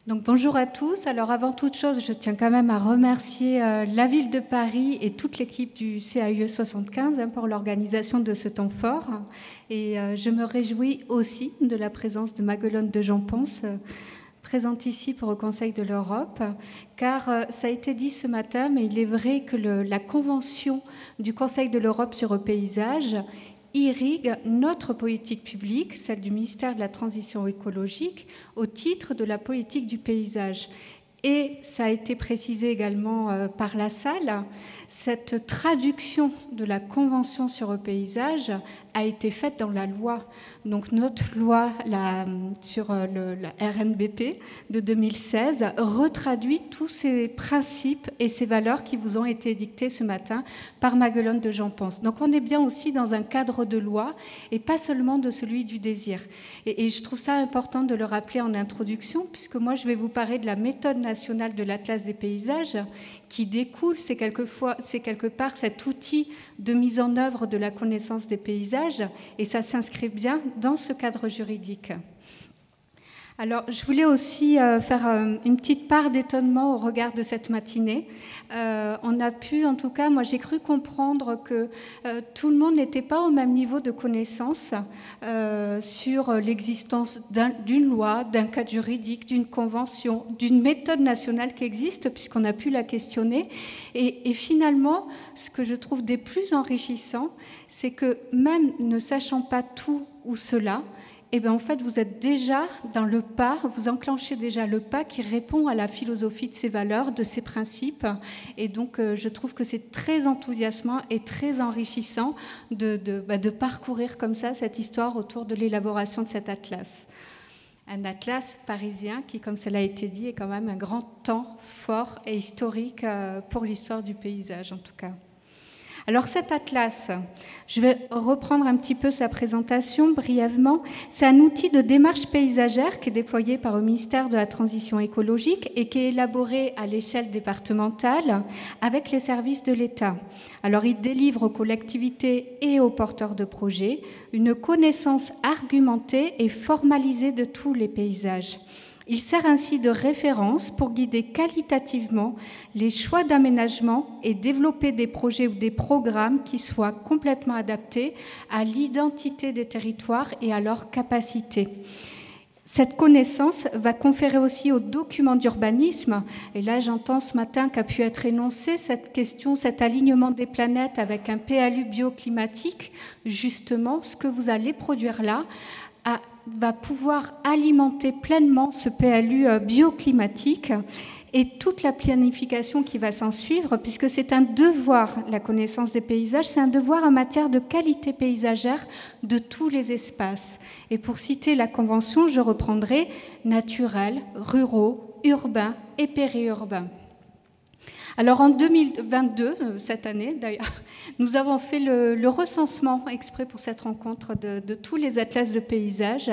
Donc bonjour à tous. Alors avant toute chose, je tiens quand même à remercier la ville de Paris et toute l'équipe du CAUE 75 pour l'organisation de ce temps fort. Et je me réjouis aussi de la présence de Maguelone de Jean-Ponce, présente ici pour le Conseil de l'Europe, car ça a été dit ce matin, mais il est vrai que la Convention du Conseil de l'Europe sur le paysage irrigue notre politique publique, celle du ministère de la Transition écologique, au titre de la politique du paysage. Et ça a été précisé également par la salle, cette traduction de la Convention sur le paysage a été faite dans la loi. Donc notre loi sur la RNBP de 2016 retraduit tous ces principes et ces valeurs qui vous ont été dictées ce matin par Maguelone de Jean-Ponce. Donc on est bien aussi dans un cadre de loi et pas seulement de celui du désir. Et je trouve ça important de le rappeler en introduction, puisque moi je vais vous parler de la méthode nationale de l'Atlas des paysages qui découle, c'est quelque part cet outil de mise en œuvre de la connaissance des paysages, et ça s'inscrit bien dans ce cadre juridique. Alors, je voulais aussi faire une petite part d'étonnement au regard de cette matinée. On a pu, en tout cas, moi j'ai cru comprendre que tout le monde n'était pas au même niveau de connaissance sur l'existence d'une loi, d'un cadre juridique, d'une convention, d'une méthode nationale qui existe, puisqu'on a pu la questionner. Et finalement, ce que je trouve des plus enrichissants, c'est que même ne sachant pas tout ou cela, eh bien, en fait, vous êtes déjà dans le pas, vous enclenchez déjà le pas qui répond à la philosophie de ces valeurs, de ces principes. Et donc, je trouve que c'est très enthousiasmant et très enrichissant de parcourir comme ça cette histoire autour de l'élaboration de cet atlas. Un atlas parisien qui, comme cela a été dit, est quand même un grand temps fort et historique pour l'histoire du paysage, en tout cas. Alors cet atlas, je vais reprendre un petit peu sa présentation brièvement. C'est un outil de démarche paysagère qui est déployé par le ministère de la Transition écologique et qui est élaboré à l'échelle départementale avec les services de l'État. Alors il délivre aux collectivités et aux porteurs de projets une connaissance argumentée et formalisée de tous les paysages. Il sert ainsi de référence pour guider qualitativement les choix d'aménagement et développer des projets ou des programmes qui soient complètement adaptés à l'identité des territoires et à leurs capacités. Cette connaissance va conférer aussi aux documents d'urbanisme, et là j'entends ce matin qu'a pu être énoncée cette question, cet alignement des planètes avec un PLU bioclimatique, justement ce que vous allez produire là, va pouvoir alimenter pleinement ce PLU bioclimatique et toute la planification qui va s'en suivre, puisque c'est un devoir, la connaissance des paysages, c'est un devoir en matière de qualité paysagère de tous les espaces. Et pour citer la Convention, je reprendrai naturels, ruraux, urbains et périurbains. Alors en 2022, cette année d'ailleurs, nous avons fait le recensement exprès pour cette rencontre de tous les atlas de paysages.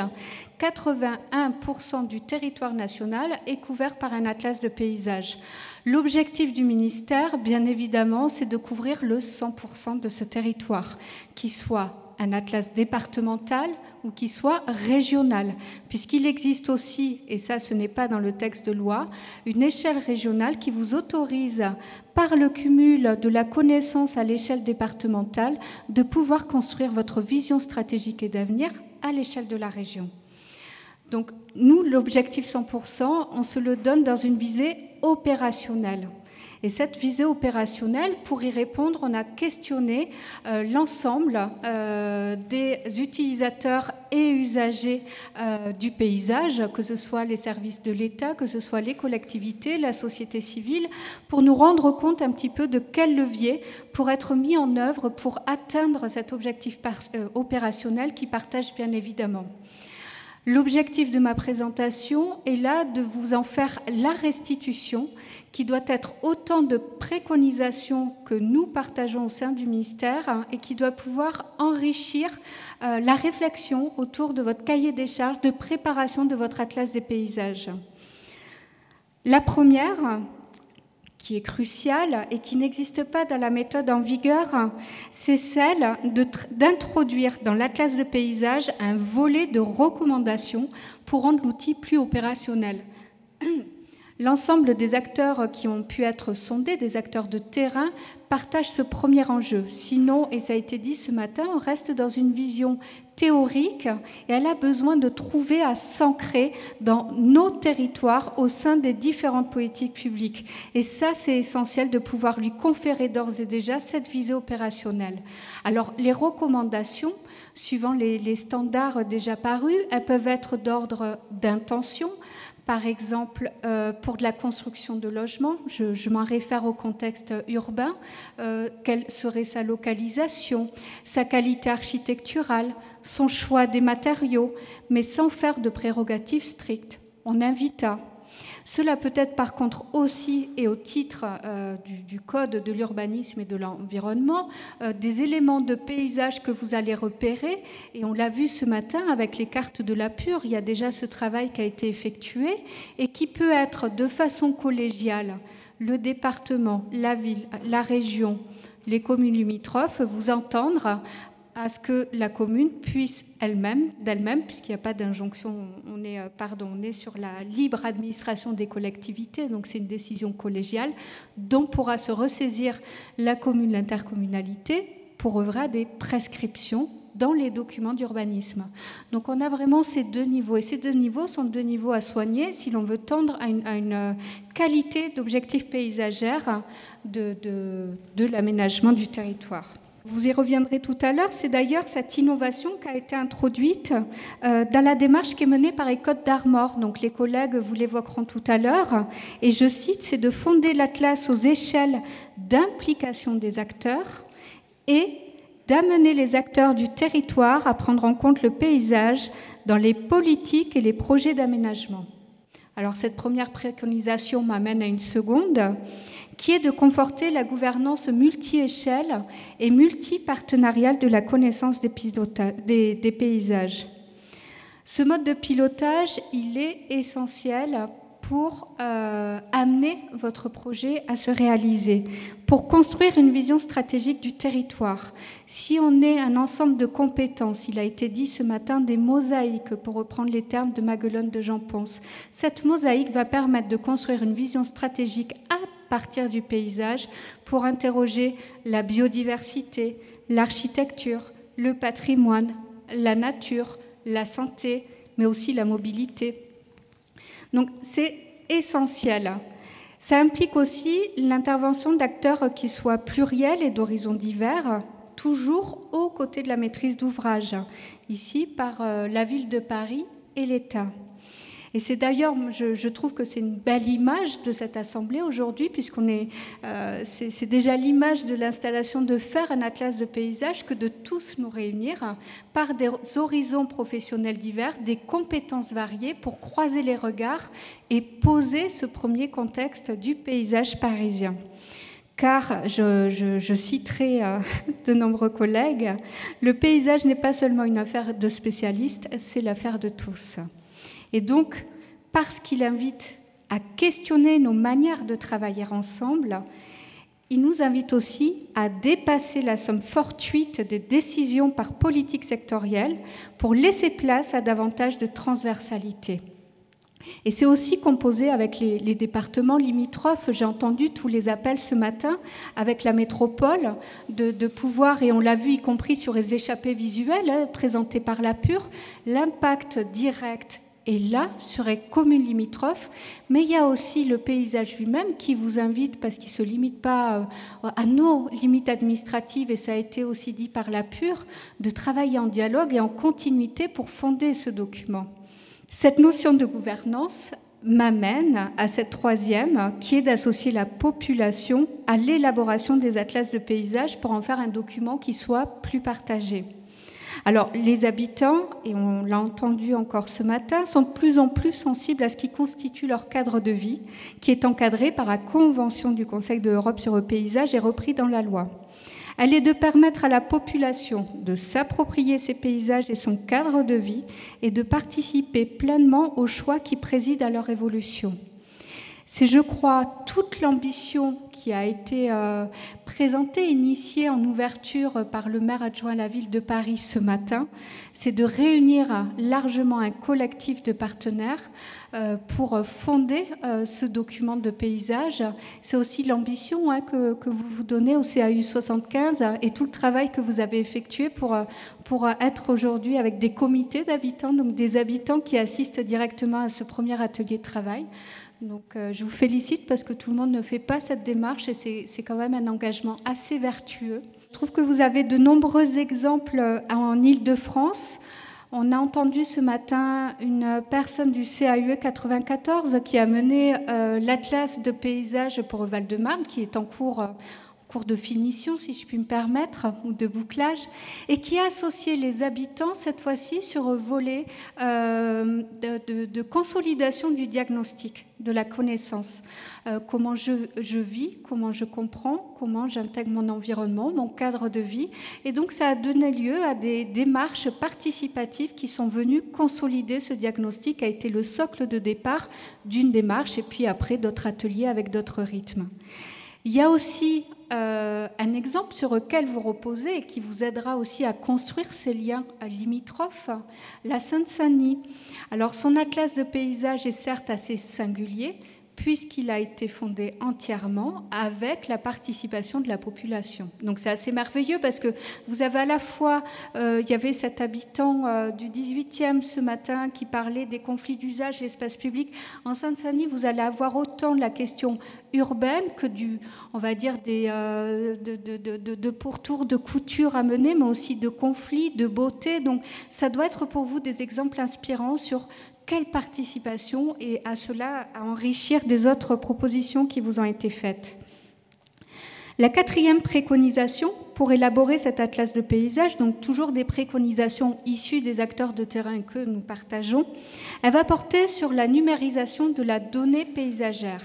81% du territoire national est couvert par un atlas de paysages. L'objectif du ministère, bien évidemment, c'est de couvrir le 100% de ce territoire, qui soit un atlas départemental ou qui soit régional, puisqu'il existe aussi, et ça ce n'est pas dans le texte de loi, une échelle régionale qui vous autorise, par le cumul de la connaissance à l'échelle départementale, de pouvoir construire votre vision stratégique et d'avenir à l'échelle de la région. Donc nous, l'objectif 100%, on se le donne dans une visée opérationnelle. Et cette visée opérationnelle, pour y répondre, on a questionné l'ensemble des utilisateurs et usagers du paysage, que ce soit les services de l'État, que ce soit les collectivités, la société civile, pour nous rendre compte un petit peu de quel levier pour être mis en œuvre pour atteindre cet objectif opérationnel qui partage bien évidemment. L'objectif de ma présentation est là de vous en faire la restitution, qui doit être autant de préconisations que nous partageons au sein du ministère et qui doit pouvoir enrichir la réflexion autour de votre cahier des charges de préparation de votre atlas des paysages. La première, qui est cruciale et qui n'existe pas dans la méthode en vigueur, c'est celle d'introduire dans l'atlas de paysage un volet de recommandations pour rendre l'outil plus opérationnel. L'ensemble des acteurs qui ont pu être sondés, des acteurs de terrain, partagent ce premier enjeu. Sinon, et ça a été dit ce matin, on reste dans une vision théorique et elle a besoin de trouver à s'ancrer dans nos territoires au sein des différentes politiques publiques. Et ça, c'est essentiel de pouvoir lui conférer d'ores et déjà cette visée opérationnelle. Alors, les recommandations, suivant les standards déjà parus, elles peuvent être d'ordre d'intention. Par exemple, pour de la construction de logements, je m'en réfère au contexte urbain, quelle serait sa localisation, sa qualité architecturale, son choix des matériaux, mais sans faire de prérogatives strictes. On invite à. Cela peut être par contre aussi, et au titre du Code de l'urbanisme et de l'environnement, des éléments de paysage que vous allez repérer, et on l'a vu ce matin avec les cartes de la Pure, il y a déjà ce travail qui a été effectué, et qui peut être de façon collégiale, le département, la ville, la région, les communes limitrophes, vous entendre à ce que la commune puisse d'elle-même, puisqu'il n'y a pas d'injonction, on est sur la libre administration des collectivités, donc c'est une décision collégiale, dont pourra se ressaisir la commune, l'intercommunalité, pour œuvrer à des prescriptions dans les documents d'urbanisme. Donc on a vraiment ces deux niveaux, et ces deux niveaux sont deux niveaux à soigner si l'on veut tendre à une qualité d'objectifs paysagères de l'aménagement du territoire. Vous y reviendrez tout à l'heure, c'est d'ailleurs cette innovation qui a été introduite dans la démarche qui est menée par les Côtes d'Armor. Donc les collègues vous l'évoqueront tout à l'heure. Et je cite, c'est de fonder l'Atlas aux échelles d'implication des acteurs et d'amener les acteurs du territoire à prendre en compte le paysage dans les politiques et les projets d'aménagement. Alors cette première préconisation m'amène à une seconde, qui est de conforter la gouvernance multi-échelle et multi-partenariale de la connaissance des paysages. Ce mode de pilotage, il est essentiel pour amener votre projet à se réaliser, pour construire une vision stratégique du territoire. Si on est un ensemble de compétences, il a été dit ce matin des mosaïques, pour reprendre les termes de Maguelone de Jean Pons, cette mosaïque va permettre de construire une vision stratégique à partir du paysage pour interroger la biodiversité, l'architecture, le patrimoine, la nature, la santé, mais aussi la mobilité. Donc c'est essentiel. Ça implique aussi l'intervention d'acteurs qui soient pluriels et d'horizons divers, toujours aux côtés de la maîtrise d'ouvrage, ici par la ville de Paris et l'État. Et c'est d'ailleurs, je trouve que c'est une belle image de cette assemblée aujourd'hui, c'est déjà l'image de l'installation de faire un atlas de paysage que de tous nous réunir par des horizons professionnels divers, des compétences variées pour croiser les regards et poser ce premier contexte du paysage parisien. Car, je citerai de nombreux collègues, le paysage n'est pas seulement une affaire de spécialistes, c'est l'affaire de tous. Et donc, parce qu'il invite à questionner nos manières de travailler ensemble, il nous invite aussi à dépasser la somme fortuite des décisions par politique sectorielle pour laisser place à davantage de transversalité. Et c'est aussi composé avec les départements limitrophes. J'ai entendu tous les appels ce matin avec la métropole de pouvoir, et on l'a vu y compris sur les échappées visuelles présentées par la Pure, l'impact direct et là, sur les communes limitrophes, mais il y a aussi le paysage lui-même qui vous invite, parce qu'il ne se limite pas à nos limites administratives, et ça a été aussi dit par la Pure, de travailler en dialogue et en continuité pour fonder ce document. Cette notion de gouvernance m'amène à cette troisième, qui est d'associer la population à l'élaboration des atlas de paysage pour en faire un document qui soit plus partagé. Alors, les habitants, et on l'a entendu encore ce matin, sont de plus en plus sensibles à ce qui constitue leur cadre de vie, qui est encadré par la Convention du Conseil de l'Europe sur le paysage et repris dans la loi. Elle est de permettre à la population de s'approprier ses paysages et son cadre de vie et de participer pleinement aux choix qui président à leur évolution. C'est, je crois, toute l'ambition qui a été présentée, initiée en ouverture par le maire adjoint à la ville de Paris ce matin. C'est de réunir largement un collectif de partenaires pour fonder ce document de paysage. C'est aussi l'ambition que vous vous donnez au CAU 75 et tout le travail que vous avez effectué pour être aujourd'hui avec des comités d'habitants, donc des habitants qui assistent directement à ce premier atelier de travail. Donc je vous félicite parce que tout le monde ne fait pas cette démarche et c'est quand même un engagement assez vertueux. Je trouve que vous avez de nombreux exemples en Île-de-France. On a entendu ce matin une personne du CAUE 94 qui a mené l'atlas de paysage pour le Val-de-Marne, qui est en cours de finition, si je puis me permettre, ou de bouclage, et qui a associé les habitants, cette fois-ci, sur un volet de consolidation du diagnostic, de la connaissance. Comment je vis, comment je comprends, comment j'intègre mon environnement, mon cadre de vie. Et donc, ça a donné lieu à des démarches participatives qui sont venues consolider ce diagnostic, qui a été le socle de départ d'une démarche, et puis après, d'autres ateliers avec d'autres rythmes. Il y a aussi un exemple sur lequel vous reposez et qui vous aidera aussi à construire ces liens limitrophes, la Seine-Saint-Denis. Alors, son atlas de paysage est certes assez singulier, puisqu'il a été fondé entièrement avec la participation de la population. Donc c'est assez merveilleux parce que vous avez à la fois, il y avait cet habitant du 18e ce matin qui parlait des conflits d'usage de l'espace public. En Seine-Saint-Denis, vous allez avoir autant de la question urbaine que on va dire, de pourtours, de couture à mener, mais aussi de conflits, de beauté. Donc ça doit être pour vous des exemples inspirants sur quelle participation et à cela à enrichir des autres propositions qui vous ont été faites. La quatrième préconisation pour élaborer cet atlas de paysage, donc toujours des préconisations issues des acteurs de terrain que nous partageons, elle va porter sur la numérisation de la donnée paysagère.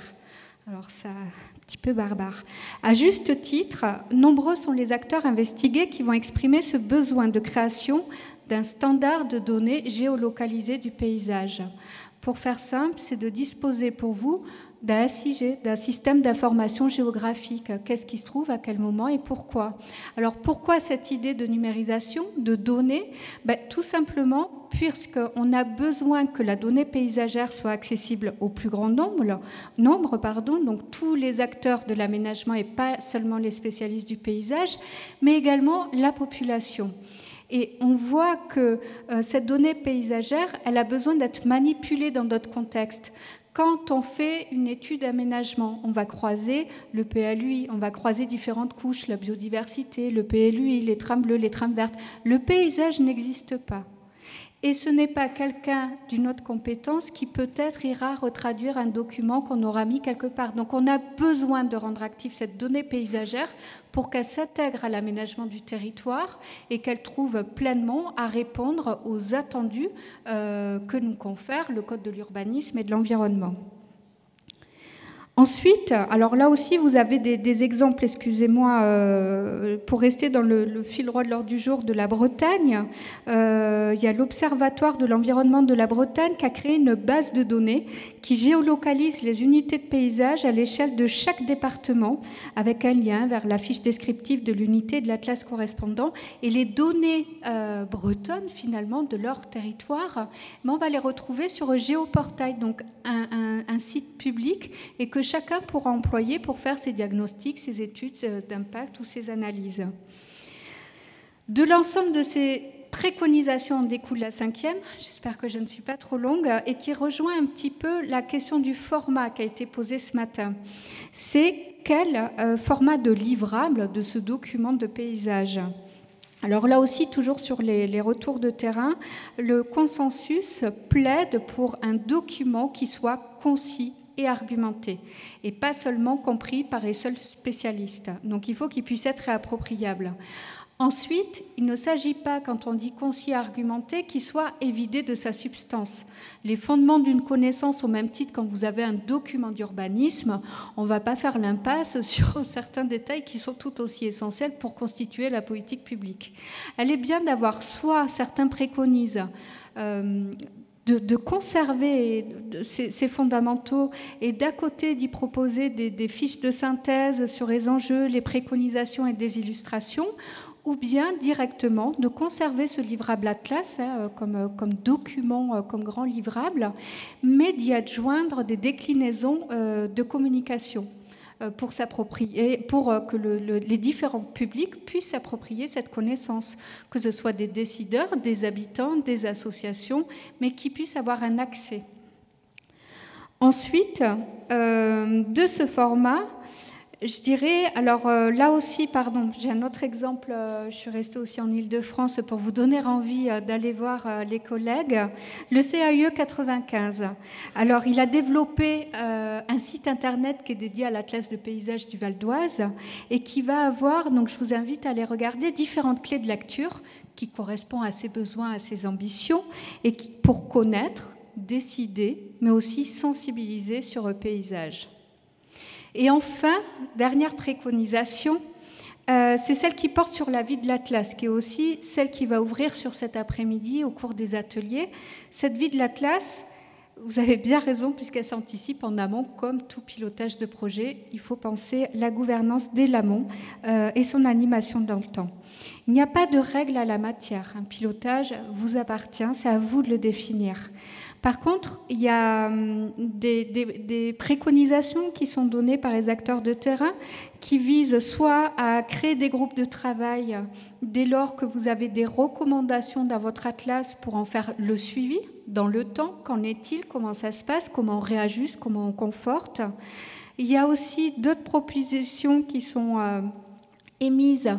Alors ça, un petit peu barbare. À juste titre, nombreux sont les acteurs investigués qui vont exprimer ce besoin de création d'un standard de données géolocalisées du paysage. Pour faire simple, c'est de disposer pour vous d'un SIG, d'un système d'information géographique. Qu'est-ce qui se trouve, à quel moment et pourquoi? Alors pourquoi cette idée de numérisation, de données? Tout simplement puisqu'on a besoin que la donnée paysagère soit accessible au plus grand nombre, donc tous les acteurs de l'aménagement et pas seulement les spécialistes du paysage, mais également la population. Et on voit que cette donnée paysagère, elle a besoin d'être manipulée dans d'autres contextes. Quand on fait une étude d'aménagement, on va croiser le PLUI, on va croiser différentes couches, la biodiversité, le PLUI, les trames bleues, les trames vertes. Le paysage n'existe pas. Et ce n'est pas quelqu'un d'une autre compétence qui peut-être ira retraduire un document qu'on aura mis quelque part. Donc on a besoin de rendre active cette donnée paysagère pour qu'elle s'intègre à l'aménagement du territoire et qu'elle trouve pleinement à répondre aux attendus que nous confère le Code de l'urbanisme et de l'environnement. Ensuite, alors là aussi, vous avez des exemples, excusez-moi, pour rester dans le fil droit de l'ordre du jour de la Bretagne. Il y a l'Observatoire de l'environnement de la Bretagne qui a créé une base de données qui géolocalise les unités de paysage à l'échelle de chaque département, avec un lien vers la fiche descriptive de l'unité de l'atlas correspondant. Et les données bretonnes, finalement, de leur territoire, on va les retrouver sur un géoportail, donc un site public, et que chacun pourra employer pour faire ses diagnostics, ses études d'impact ou ses analyses. De l'ensemble de ces préconisations en découle la cinquième, j'espère que je ne suis pas trop longue, et qui rejoint un petit peu la question du format qui a été posée ce matin. C'est quel format de livrable de ce document de paysage ? Alors là aussi, toujours sur les retours de terrain, le consensus plaide pour un document qui soit concis et argumenté, et pas seulement compris par les seuls spécialistes. Donc il faut qu'il puisse être réappropriable. Ensuite, il ne s'agit pas, quand on dit concis et argumenté, qu'il soit évidé de sa substance. Les fondements d'une connaissance, au même titre quand vous avez un document d'urbanisme, on ne va pas faire l'impasse sur certains détails qui sont tout aussi essentiels pour constituer la politique publique. Elle est bien d'avoir soit, certains préconisent, de conserver ces fondamentaux et d'à côté d'y proposer des fiches de synthèse sur les enjeux, les préconisations et des illustrations, ou bien directement de conserver ce livrable Atlas comme document, comme grand livrable, mais d'y adjoindre des déclinaisons de communication pour s'approprier, pour que les différents publics puissent s'approprier cette connaissance, que ce soit des décideurs, des habitants, des associations, mais qui puissent avoir un accès. Ensuite, de ce format, je dirais, alors là aussi, pardon, j'ai un autre exemple, je suis restée aussi en Île-de-France pour vous donner envie d'aller voir les collègues, le CAUE 95. Alors, il a développé un site internet qui est dédié à l'Atlas de paysages du Val d'Oise et qui va avoir, donc je vous invite à aller regarder, différentes clés de lecture qui correspondent à ses besoins, à ses ambitions, et pour connaître, décider, mais aussi sensibiliser sur le paysage. Et enfin, dernière préconisation, c'est celle qui porte sur la vie de l'Atlas, qui est aussi celle qui va ouvrir sur cet après-midi au cours des ateliers. Cette vie de l'Atlas, vous avez bien raison, puisqu'elle s'anticipe en amont, comme tout pilotage de projet. Il faut penser la gouvernance dès l'amont et son animation dans le temps. Il n'y a pas de règle à la matière. Un pilotage vous appartient, c'est à vous de le définir. Par contre, il y a des préconisations qui sont données par les acteurs de terrain qui visent soit à créer des groupes de travail dès lors que vous avez des recommandations dans votre atlas pour en faire le suivi dans le temps. Qu'en est-il? Comment ça se passe? Comment on réajuste? Comment on conforte? Il y a aussi d'autres propositions qui sont émises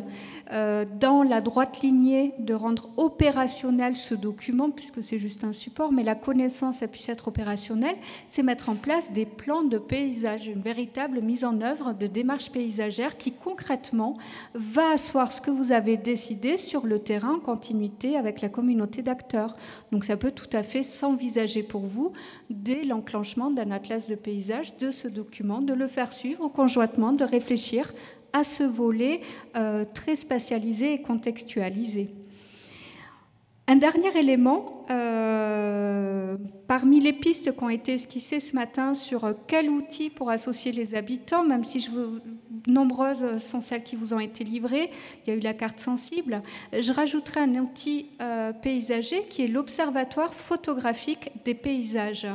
dans la droite lignée de rendre opérationnel ce document, puisque c'est juste un support, mais la connaissance, ça puisse être opérationnelle, c'est mettre en place des plans de paysage, une véritable mise en œuvre de démarche paysagère qui concrètement va asseoir ce que vous avez décidé sur le terrain en continuité avec la communauté d'acteurs. Donc ça peut tout à fait s'envisager pour vous dès l'enclenchement d'un atlas de paysage, de ce document, de le faire suivre conjointement, de réfléchir à ce volet très spatialisé et contextualisé. Un dernier élément, parmi les pistes qui ont été esquissées ce matin sur quel outil pour associer les habitants, même si nombreuses sont celles qui vous ont été livrées, il y a eu la carte sensible, je rajouterai un outil paysager qui est l'Observatoire photographique des paysages.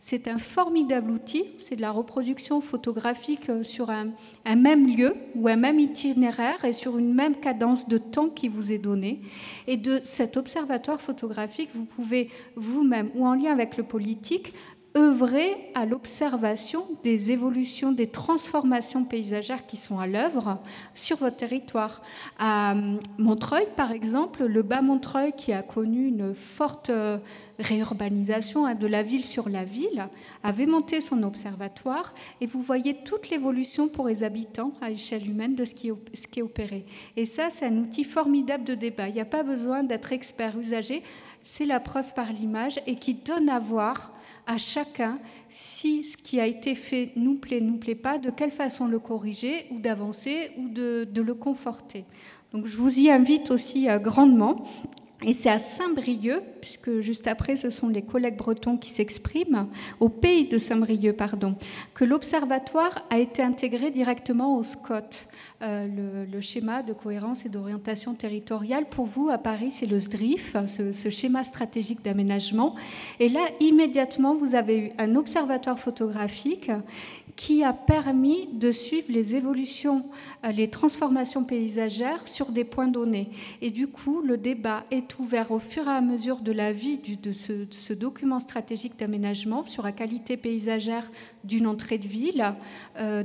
C'est un formidable outil, c'est de la reproduction photographique sur un même lieu ou un même itinéraire et sur une même cadence de temps qui vous est donnée. Et de cet observatoire photographique, vous pouvez vous-même ou en lien avec le politique œuvrer à l'observation des évolutions, des transformations paysagères qui sont à l'œuvre sur votre territoire. À Montreuil, par exemple, le Bas-Montreuil, qui a connu une forte réurbanisation de la ville sur la ville, avait monté son observatoire et vous voyez toute l'évolution pour les habitants à échelle humaine de ce qui est opéré. Et ça, c'est un outil formidable de débat. Il n'y a pas besoin d'être expert usager, c'est la preuve par l'image et qui donne à voir à chacun si ce qui a été fait nous plaît pas, de quelle façon le corriger ou d'avancer ou de le conforter. Donc je vous y invite aussi grandement. Et c'est à Saint-Brieuc, puisque juste après, ce sont les collègues bretons qui s'expriment, au pays de Saint-Brieuc, pardon, que l'observatoire a été intégré directement au SCOT, le schéma de cohérence et d'orientation territoriale. Pour vous, à Paris, c'est le SDRIF, ce schéma stratégique d'aménagement. Et là, immédiatement, vous avez eu un observatoire photographique qui a permis de suivre les évolutions, les transformations paysagères sur des points donnés. Et du coup, le débat est ouvert au fur et à mesure de la vie de ce document stratégique d'aménagement sur la qualité paysagère d'une entrée de ville,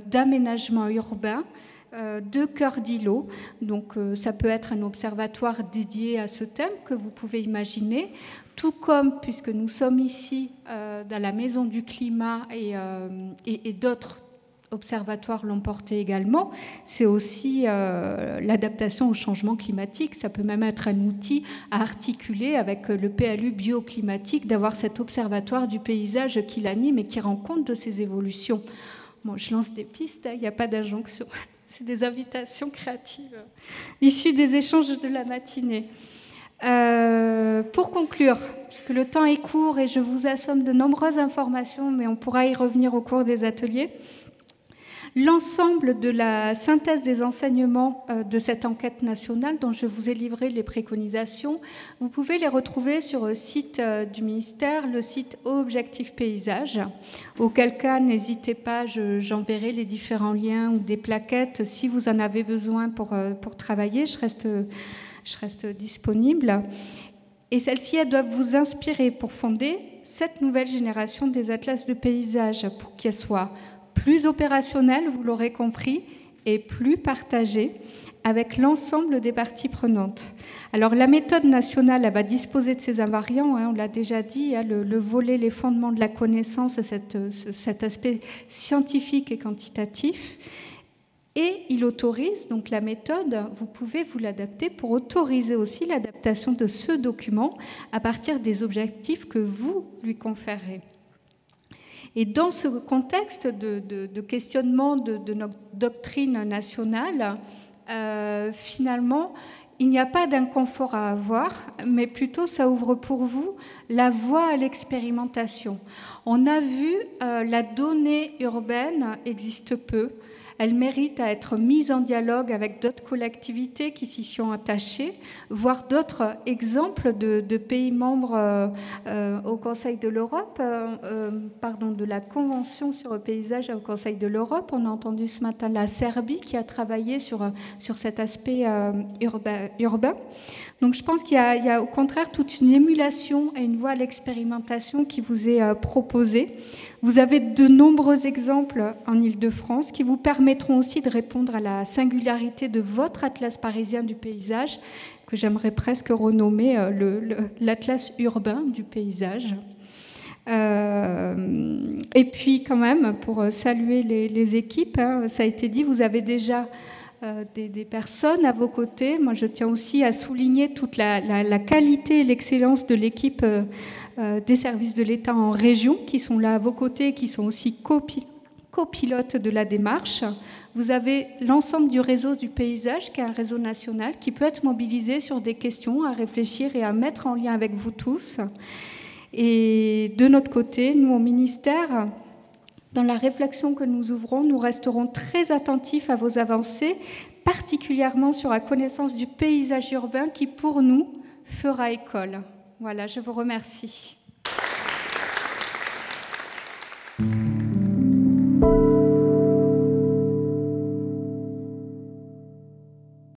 d'aménagement urbain, de cœur d'îlot. Donc ça peut être un observatoire dédié à ce thème que vous pouvez imaginer, tout comme, puisque nous sommes ici dans la Maison du Climat et d'autres observatoires l'ont porté également, c'est aussi l'adaptation au changement climatique. Ça peut même être un outil à articuler avec le PLU bioclimatique, d'avoir cet observatoire du paysage qui l'anime et qui rend compte de ces évolutions. Bon, je lance des pistes, il n'y a pas d'injonction. C'est des invitations créatives issues des échanges de la matinée. Pour conclure, parce que le temps est court et je vous assomme de nombreuses informations, mais on pourra y revenir au cours des ateliers. L'ensemble de la synthèse des enseignements de cette enquête nationale dont je vous ai livré les préconisations, vous pouvez les retrouver sur le site du ministère, le site Objectif Paysage, auquel cas n'hésitez pas, j'enverrai les différents liens ou des plaquettes si vous en avez besoin pour travailler, je reste disponible. Et celles-ci, elles doivent vous inspirer pour fonder cette nouvelle génération des atlas de paysage, pour qu'elles soient plus opérationnelle, vous l'aurez compris, et plus partagée avec l'ensemble des parties prenantes. Alors la méthode nationale, elle va disposer de ces invariants, on l'a déjà dit, le volet, les fondements de la connaissance, cet aspect scientifique et quantitatif. Et il autorise, donc la méthode, vous pouvez vous l'adapter pour autoriser aussi l'adaptation de ce document à partir des objectifs que vous lui conférez. Et dans ce contexte de questionnement de notre doctrine nationale, finalement, il n'y a pas d'inconfort à avoir, mais plutôt ça ouvre pour vous la voie à l'expérimentation. On a vu, la donnée urbaine existe peu. Elle mérite à être mise en dialogue avec d'autres collectivités qui s'y sont attachées, voire d'autres exemples de pays membres au Conseil de l'Europe, de la Convention sur le paysage au Conseil de l'Europe. On a entendu ce matin la Serbie qui a travaillé sur cet aspect urbain. Donc je pense qu'il y a au contraire toute une émulation et une voie à l'expérimentation qui vous est proposée. Vous avez de nombreux exemples en Île-de-France qui vous permettront aussi de répondre à la singularité de votre atlas parisien du paysage, que j'aimerais presque renommer l'atlas urbain du paysage. Et puis quand même, pour saluer les équipes, ça a été dit, vous avez déjà des personnes à vos côtés. Moi, je tiens aussi à souligner toute la qualité et l'excellence de l'équipe des services de l'État en région qui sont là à vos côtés, qui sont aussi copilotes de la démarche. Vous avez l'ensemble du réseau du paysage, qui est un réseau national, qui peut être mobilisé sur des questions à réfléchir et à mettre en lien avec vous tous. Et de notre côté, nous au ministère, dans la réflexion que nous ouvrons, nous resterons très attentifs à vos avancées, particulièrement sur la connaissance du paysage urbain qui, pour nous, fera école. Voilà, je vous remercie.